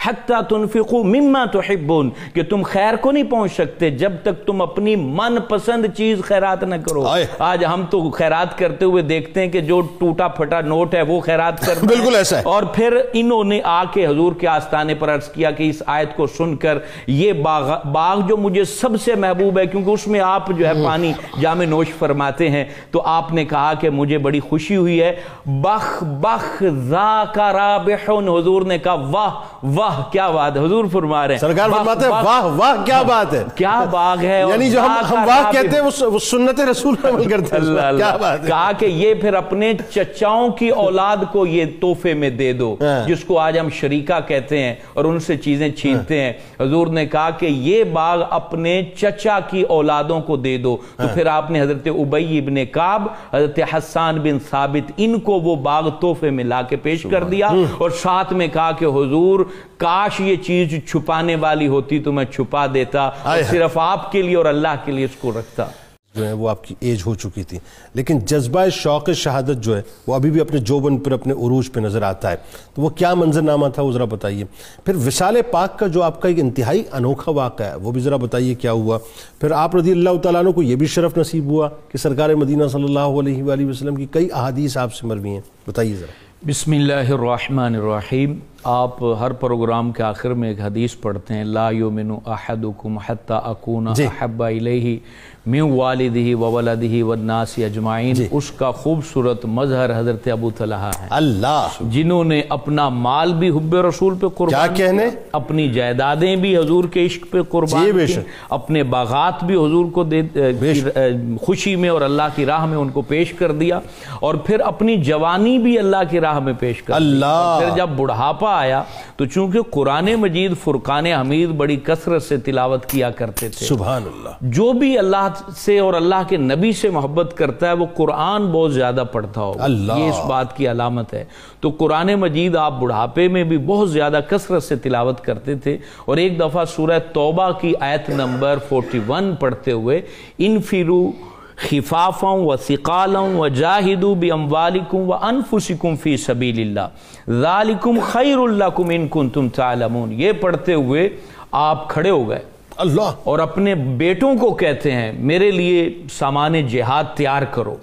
حتی تنفقوا مما تحبون، کہ تم خیر کو نہیں پہنچ سکتے جب تک تم اپنی من پسند چیز خیرات نہ کرو۔ آج ہم تو خیرات کرتے ہوئے دیکھتے ہیں کہ جو ٹوٹا پھٹا نوٹ ہے وہ خیرات کرتا ہے، بالکل ایسا ہے۔ اور پھر انہوں نے آ کے حضور کے آستانے پر عرض کیا کہ اس آیت کو سن کر یہ باغ جو مجھے سب سے محبوب ہے کیونکہ اس میں آپ جو ہے پانی جام نوش فرماتے ہیں، تو آپ نے کہا کہ مجھے بڑی خوشی ہوئی ہے، بخ بخ ذاک رابح، حضور نے کہا واہ واہ کیا بات ہے، حضور فرما رہے ہیں، سرکار فرماتے ہیں واہ واہ کیا بات ہے، کیا باغ ہے، یعنی جو ہم واہ کہتے ہیں وہ سنت رسول پر عمل کرتے ہیں، کیا بات ہے۔ کہا کہ یہ پھر اپنے چچاؤں کی اولاد کو یہ تحفے میں دے دو، جس کو آج ہم شریکہ کہتے ہیں اور ان سے چیزیں چھینتے ہیں۔ حضور نے کہا کہ یہ باغ اپنے چچا کی اولادوں کو دے دو، تو پھر آپ نے حضرت ابی بن کعب، حضرت حسان بن ثابت، ان کو وہ باغ تحفے میں لا کے پیش کر دیا، اور ساتھ میں کہا کہ حضور کاش یہ چیز چھپانے والی ہوتی تو میں چھپا دیتا، صرف آپ کے لیے اور اللہ کے لیے اس کو رکھتا۔ جو ہے وہ آپ کی ایج ہو چکی تھی، لیکن جذبہ شوق شہادت جو ہے وہ ابھی بھی اپنے جوبن پر، اپنے عروج پہ نظر آتا ہے، تو وہ کیا منظرنامہ تھا وہ ذرا بتائیے۔ پھر وصال پاک کا جو آپ کا ایک انتہائی انوکھا واقعہ ہے وہ بھی ذرا بتائیے کیا ہوا۔ پھر آپ رضی اللہ تعالیٰ عنہ کو یہ بھی شرف نصیب ہوا کہ سرکار مدینہ صلی اللہ علیہ وآلہ وسلم کی کئی احادیث آپ سے مروی ہیں، بتائیے ذرا۔ بسم اللہ الرحمن الرحیم۔ آپ ہر پروگرام کے آخر میں ایک حدیث پڑھتے ہیں، لا یؤمن احدکم حتی اکون احب الیہ من والدہ وولدہ والناس اجمعین، اس کا خوبصورت مظہر حضرت ابو طلحہ ہے، اللہ، جنہوں نے اپنا مال بھی حب رسول پہ قربان کیا، اپنی جائیدادیں بھی حضور کے عشق پہ قربان کی، اپنے باغات بھی حضور کو خوشی میں اور اللہ کی راہ میں ان کو پیش کر دیا، اور پھر اپنی جوانی بھی اللہ کی راہ میں پیش کر دیا۔ پھر جب بڑھاپا آیا تو چونکہ قرآن مجید فرقان حمید بڑی کثرت سے تلاوت کیا کرتے تھے، سبحان اللہ، جو بھی اللہ سے اور اللہ کے نبی سے محبت کرتا ہے وہ قرآن بہت زیادہ پڑھتا ہوگا، یہ اس بات کی علامت ہے۔ تو قرآن مجید آپ بڑھاپے میں بھی بہت زیادہ کثرت سے تلاوت کرتے تھے، اور ایک دفعہ سورہ توبہ کی آیت نمبر 41 پڑھتے ہوئے انفروا خفافا وثقالا وجاہدوا باموالکم وانفسکم فی سبیل اللہ ذالکم خیر لکم ان کنتم تعلمون، یہ پڑھتے ہوئے آپ کھڑے ہو گئے اللہ، اور اپنے بیٹوں کو کہتے ہیں میرے لیے سامان جہاد تیار کرو،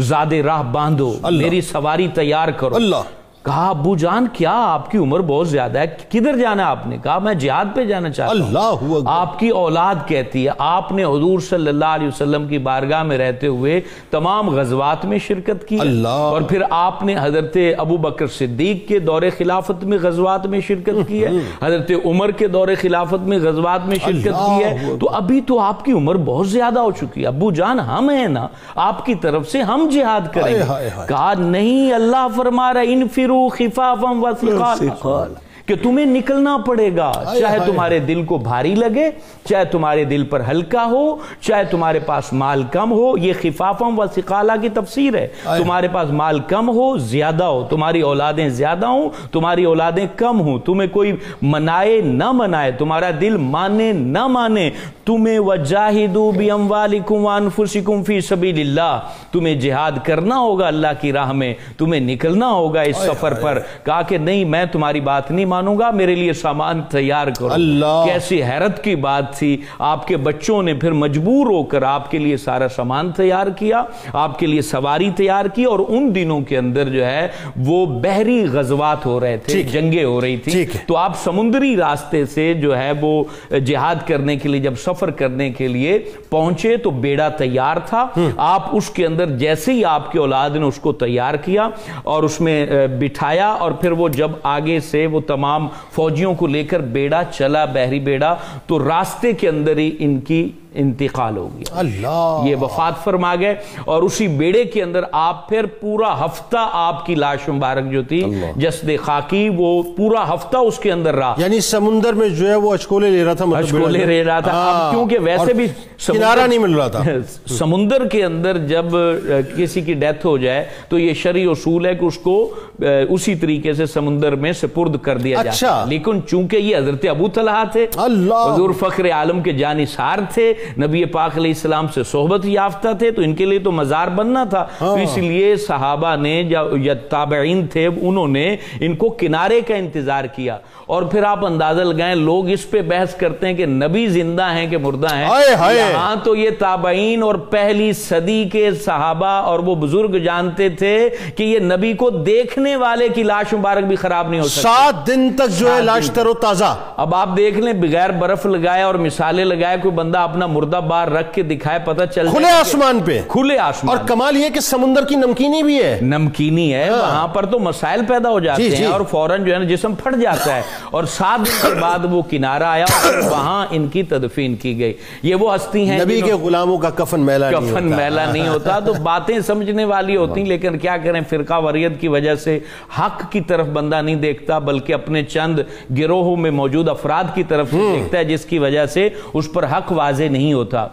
زاد راہ باندھو، میری سواری تیار کرو۔ اللہ، کہا ابو جان کیا آپ کی عمر بہت زیادہ ہے، کدھر جانا ہے؟ آپ نے کہا میں جہاد پہ جانا چاہتا ہوں۔ آپ کی اولاد کہتی ہے آپ نے حضور صلی اللہ علیہ وسلم کی بارگاہ میں رہتے ہوئے تمام غزوات میں شرکت کی، اور پھر آپ نے حضرت ابو بکر صدیق کے دور خلافت میں غزوات میں شرکت کی ہے، حضرت عمر کے دور خلافت میں غزوات میں شرکت کی ہے، تو ابھی تو آپ کی عمر بہت زیادہ ہو چکی ہے، ابو جان ہم ہیں نا آپ کی طرف سے ہم جہاد کریں گے۔ کہا نہیں، اللہ فرما رہا ہے انفروا خفافا وثقالا، کہ تمہیں نکلنا پڑے گا، چاہے تمہارے دل کو بھاری لگے، چاہے تمہارے دل پر ہلکا ہو، چاہے تمہارے پاس مال کم ہو، یہ خفافا وثقالا کی تفسیر ہے۔ تمہارے پاس مال کم ہو، زیادہ ہو، تمہاری اولادیں زیادہ ہوں، تمہاری اولادیں کم ہوں، تمہیں کوئی منائے نہ منائے، تمہارا دل مانے نہ مانے، تمہیں وجاہدوا باموالکم وانفسکم فی سبیل اللہ، تمہیں جہاد کرنا ہوگا اللہ کی راہ میں، تمہیں نکلنا ہوگا اس سفر پر۔ کہا کہ نہیں میں تمہاری بات نہیں مانوں گا، میرے لیے سامان تیار کرو۔ کیسی حیرت کی بات تھی، آپ کے بچوں نے پھر مجبور ہو کر آپ کے لیے سارا سامان تیار کیا، آپ کے لیے سواری تیار کی، اور ان دنوں کے اندر جو ہے وہ بحری غزوات ہو رہے تھے، جنگیں ہو رہی تھی، تو آپ سمندری راستے سے جو ہے وہ جہاد کرنے کے لیے جب سفر کرنے کے لیے پہنچے تو بیڑا تیار تھا، آپ اس کے اندر جیسے ہی آپ کی اولاد نے اس کو تیار کیا اور اس میں بٹھایا، اور پھر وہ جب آگے سے وہ تمام فوجیوں کو لے کر بیڑا چلا، بحری بیڑا، تو راستے کے اندر ہی ان کی انتقال ہو گیا، اللہ، یہ وفات فرما گئے، اور اسی بیڑے کے اندر آپ پھر پورا ہفتہ آپ کی لاش مبارک جو تھی جسد خاکی وہ پورا ہفتہ اس کے اندر رہا، یعنی سمندر میں جو ہے وہ اچکولے لے رہا تھا، اچکولے لے رہا تھا، کیونکہ ویسے بھی کنارہ نہیں مل رہا تھا۔ سمندر کے اندر جب کسی کی ڈیتھ ہو جائے تو یہ شرعی اصول ہے کہ اس کو اسی طریقے سے سمندر میں سپرد کر دیا جاتا ہے، لیکن چونکہ یہ حضرت ابو طلحہ تھے، حضور فخر عالم کے جانثار تھے، نبی پاک علیہ السلام سے صحبت یافتہ تھے، تو ان کے لیے تو مزار بننا تھا، تو اس لیے صحابہ نے یا تابعین تھے انہوں نے ان کو کنارے کا انتظار کیا۔ اور پھر آپ اندازہ لگائیں، لوگ اس پہ بحث کرتے ہیں کہ نبی زندہ ہیں کہ مردہ ہیں، یہاں تو یہ تابعین اور پہلی صدی کے صحابہ اور وہ بزرگ جانتے تھے کہ یہ نبی کو دیکھنے والے کی لاش مبارک بھی خراب نہیں ہو سکتی، 7 دن تک جو ہے لاش تر و تازہ۔ اب آپ دیکھ لیں، بغیر برف لگائے اور مثالیں لگائے کوئی بندہ اپنا مردہ بار رکھ کے دکھائے، پتہ چل کھلے آسمان پہ، کھلے آسمان، اور کمال یہ کہ سمندر کی نمکینی بھی ہے، نمکینی ہے، وہاں پر تو مسائل پیدا ہو جاتے ہیں اور فوراً جو ہے نا جسم پھٹ جاتا ہے، اور 7 دن کے بعد وہ کنارہ آیا اور وہاں ان کی تدفین کی گئی۔ یہ وہ ہستی ہیں نبی کے غلاموں کا کفن میلا نہیں ہوتا، تو باتیں سمجھنے والی ہوتی، لیکن کیا کریں، فرقہ واریت کی وجہ سے حق کی طرف بندہ نہیں دیکھتا بلکہ اپنے چند گروہوں میں موجود افراد کی طرف سے دیکھتا ہے، جس کی وجہ سے اس پر حق واضح نہیں ہوتا۔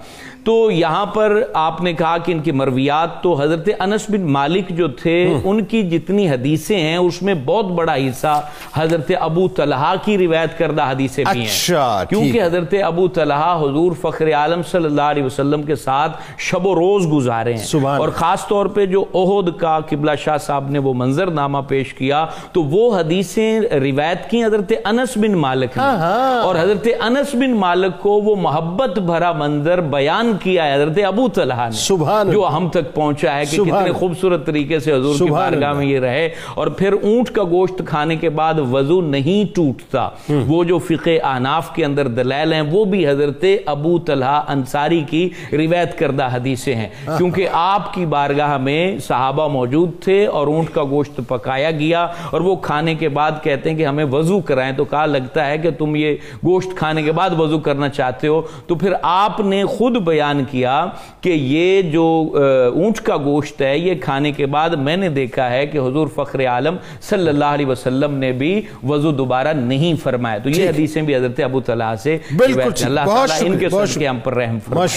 تو یہاں پر آپ نے کہا کہ ان کی مرویات، تو حضرت انس بن مالک جو تھے ان کی جتنی حدیثیں ہیں اس میں بہت بڑا حصہ حضرت ابو طلحہ کی روایت کردہ حدیثیں بھی ہیں، کیونکہ حضرت ابو طلحہ حضور فخر عالم صلی اللہ علیہ وسلم کے ساتھ شب و روز گزارے ہیں، اور خاص طور پہ جو احد کا قبلہ شاہ صاحب نے وہ منظر نامہ پیش کیا تو وہ حدیثیں روایت کی حضرت انس بن مالک نے، اور حضرت انس بن مالک کو وہ محبت بھرا منظر بیان کیا ہے حضرت ابو طلحہ نے، جو ہم تک پہنچا ہے کہ کتنے خوبصورت طریقے سے حضور کی بارگاہ میں یہ رہے۔ اور پھر اونٹ کا گوشت کھانے کے بعد وضو نہیں ٹوٹتا، وہ جو فقہ احناف کے اندر دلائل ہیں وہ بھی حضرت ابو طلحہ انصاری کی روایت کردہ حدیثیں ہیں، کیونکہ آپ کی بارگاہ میں صحابہ موجود تھے اور اونٹ کا گوشت پکایا گیا، اور وہ کھانے کے بعد کہتے ہیں کہ ہمیں وضو کرائیں، تو کہا لگتا ہے کہ تم یہ گوشت کھانے کے بعد وضو کرنا چاہتے ہو، تو پھر آپ نے خود بیان کیا کہ یہ جو اونٹ کا گوشت ہے یہ کھانے کے بعد میں نے دیکھا ہے کہ حضور فخر عالم صلی اللہ علیہ وسلم نے بھی وضو دوبارہ نہیں فرمایا۔ تو یہ حدیثیں بھی حضرت ابو طلحہ سے، اللہ تعالیٰ ان کے صدقے ہم پر رحم فرمائے۔